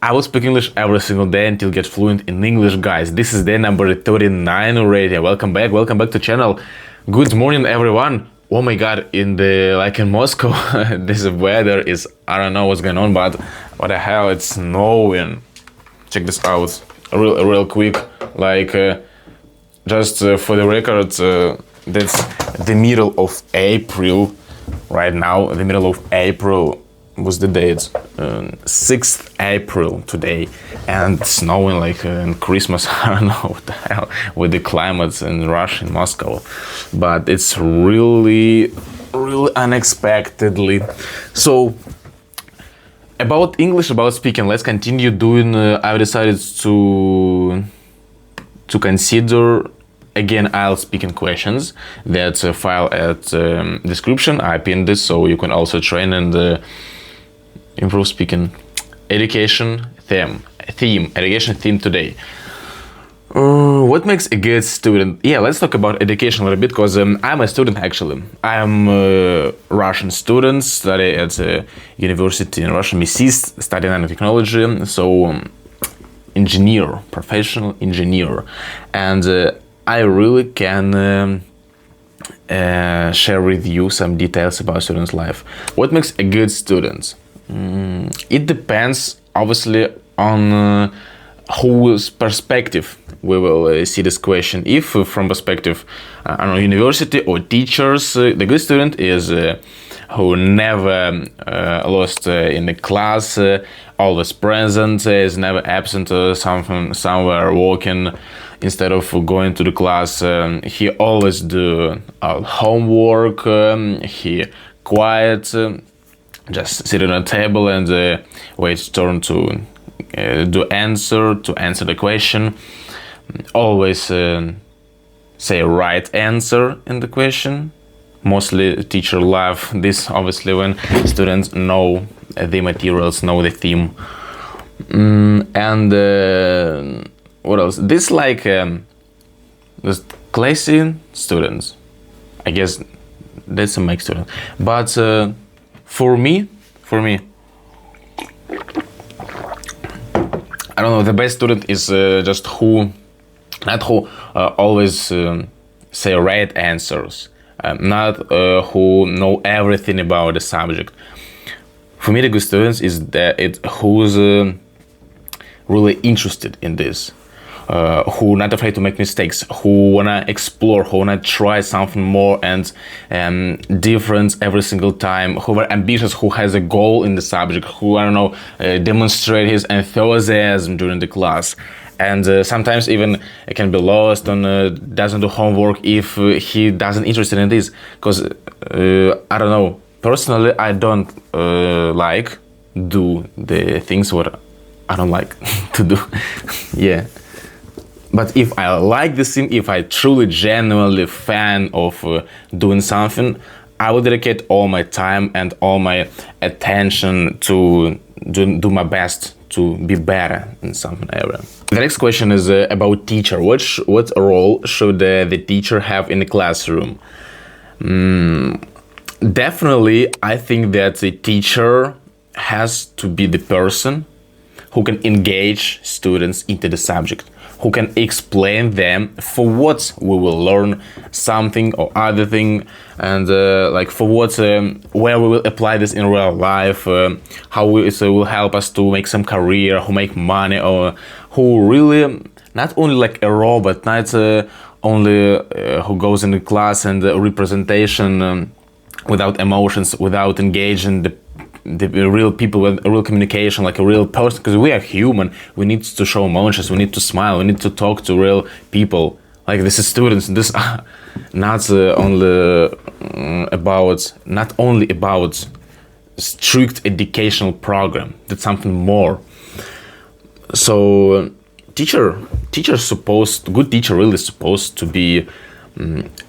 I will speak English every single day until get fluent in English, guys. This is day number 39 already. Welcome back to channel. Good morning, everyone. Oh my god, in Moscow, this weather is, I don't know what's going on, but what the hell, it's snowing. Check this out, real quick. Just for the record, that's the middle of April right now. The middle of April was the date, 6th April today, and snowing like in Christmas. I don't know what the hell with the climate in Russia, in Moscow, but it's really unexpectedly. So about English, about speaking, let's continue doing. I've decided to consider again IELTS speaking questions. That's a file at description. I pinned this so you can also train and improve speaking. Education theme today. What makes a good student? Yeah, let's talk about education a little bit, because I'm a student actually. I'm a Russian student, study at a university in Russia, MISIST, study nanotechnology, so engineer, professional engineer, and I really can share with you some details about students' life. What makes a good student? It depends obviously on whose perspective we will see this question. If from perspective I don't know, university or teachers, the good student is who never lost in the class, always present, is never absent, somewhere walking instead of going to the class. He always do homework, he quiet, just sit on a table and wait turn to answer the question. Always say right answer in the question. Mostly teacher love this, obviously, when students know the materials, know the theme. And what else? This this classy students, I guess that's a make student. But for me, I don't know, the best student is just who always say right answers, not who know everything about the subject. For me, the good students is who's really interested in this, who not afraid to make mistakes, who wanna explore, who wanna try something more and different every single time, who are ambitious, who has a goal in the subject, who, I don't know, demonstrate his enthusiasm during the class. And sometimes even it can be lost and doesn't do homework if he doesn't interested in this. Because I don't know, personally I don't like do the things what I don't like to do. Yeah. But if I like this thing, if I truly genuinely fan of doing something, I will dedicate all my time and all my attention to do my best to be better in some area. The next question is about teacher. What role should the teacher have in the classroom? Definitely, I think that the teacher has to be the person who can engage students into the subject, who can explain them for what we will learn something or other thing, and for what, where we will apply this in real life, how it will help us to make some career, who make money, or who really not only like a robot, not only who goes in the class and representation without emotions, without engaging the real people with real communication, like a real person, because we are human. We need to show emotions, we need to smile, we need to talk to real people. Like this is students, this not only about strict educational program. That's something more. So good teacher really supposed to be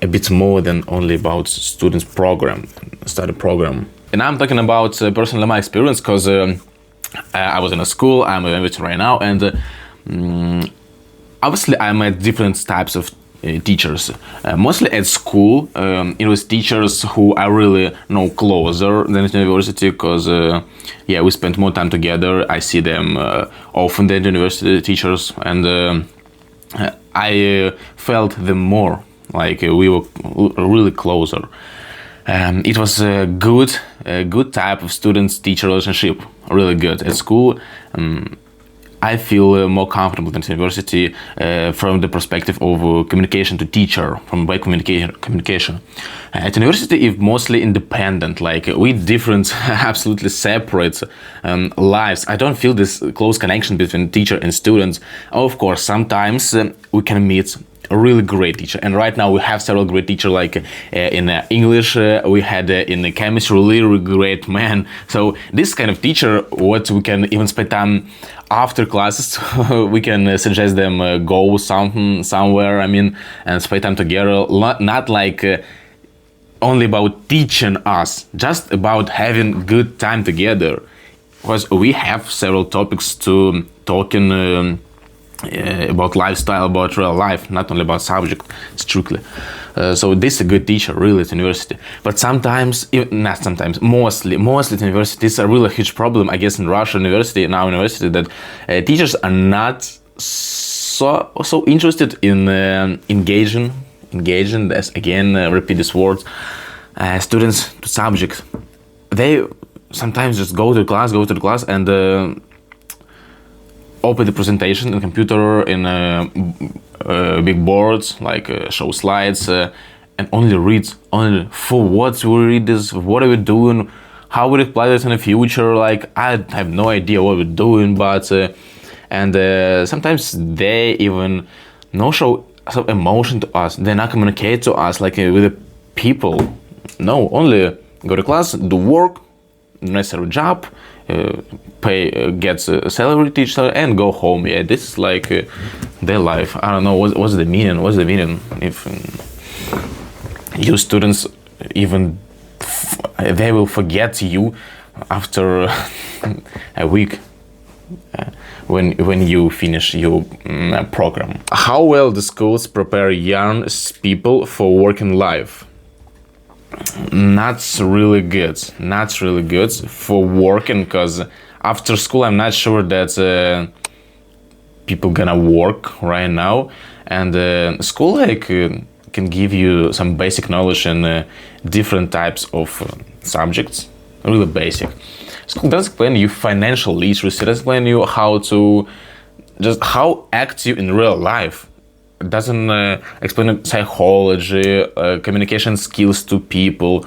a bit more than only about students program, study program. And I'm talking about personally my experience, because I was in a school, I'm in it right now, and obviously I met different types of teachers. Mostly at school, it was teachers who I really know closer than at university, because yeah, we spent more time together. I see them often than university teachers, and I felt them more, like we were really closer. It was a good type of student-teacher relationship, really good. At school, I feel more comfortable than at university from the perspective of communication to teacher, from by communication. At university, it's mostly independent, like we different, absolutely separate lives. I don't feel this close connection between teacher and students. Of course, sometimes we can meet a really great teacher, and right now we have several great teachers, like in English we had in chemistry really great man. So this kind of teacher, what we can even spend time after classes, we can suggest them go somewhere, I mean, and spend time together, not like only about teaching us, just about having good time together, because we have several topics to talking about lifestyle, about real life, not only about subject strictly. So this is a good teacher, really, at university. But sometimes, not sometimes, mostly at university, it's a really huge problem, I guess, in Russia university, in our university, that teachers are not so interested in engaging, as again, repeat this word, students to subject. They sometimes just go to the class and open the presentation in the computer, in big boards, like show slides, and only read, only for what we read this, what are we doing, how we apply this in the future, like I have no idea what we're doing, but and sometimes they even no show some emotion to us, they not communicate to us like with the people. No, only go to class, do work, necessary job, get a salary teacher and go home. Yeah, this is like their life. I don't know what's the meaning. What's the meaning if you students even they will forget you after a week when you finish your program. How well the schools prepare young people for working life? Not really good for working, because after school I'm not sure that people gonna work right now, and school like can give you some basic knowledge in different types of subjects, really basic. School doesn't explain you financial literacy, doesn't explain you how active in real life. It doesn't explain psychology, communication skills to people.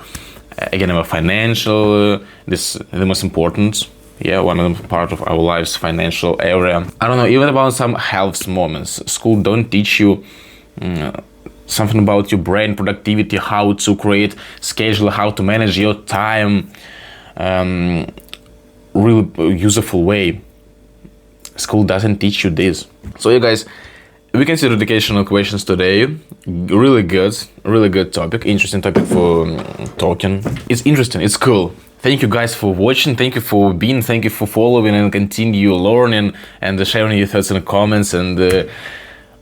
Again, about financial, this the most important. Yeah, one of the part of our lives, financial area. I don't know, even about some health moments. School don't teach you something about your brain, productivity, how to create schedule, how to manage your time, really useful way. School doesn't teach you this. So you guys, we consider educational questions today. Really good topic, interesting topic for talking. It's interesting, it's cool. Thank you guys for watching, thank you for being, thank you for following and continue learning and sharing your thoughts in the comments. And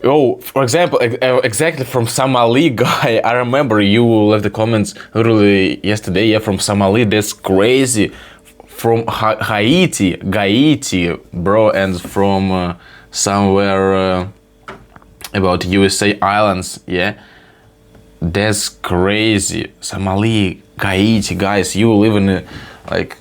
oh, for example, exactly from Somali guy, I remember you left the comments literally yesterday, yeah, from Somali, that's crazy. From Haiti, bro, and from somewhere about USA islands, yeah, that's crazy. Somali, Haiti, guys, you live in like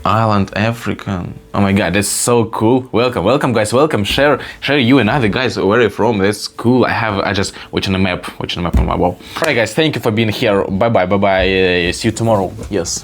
island Africa. Oh my god, that's so cool. Welcome guys, welcome. Share you and other guys where you're from. That's cool. I just watching the map on my wall. Alright guys, thank you for being here. Bye bye. See you tomorrow. Yes.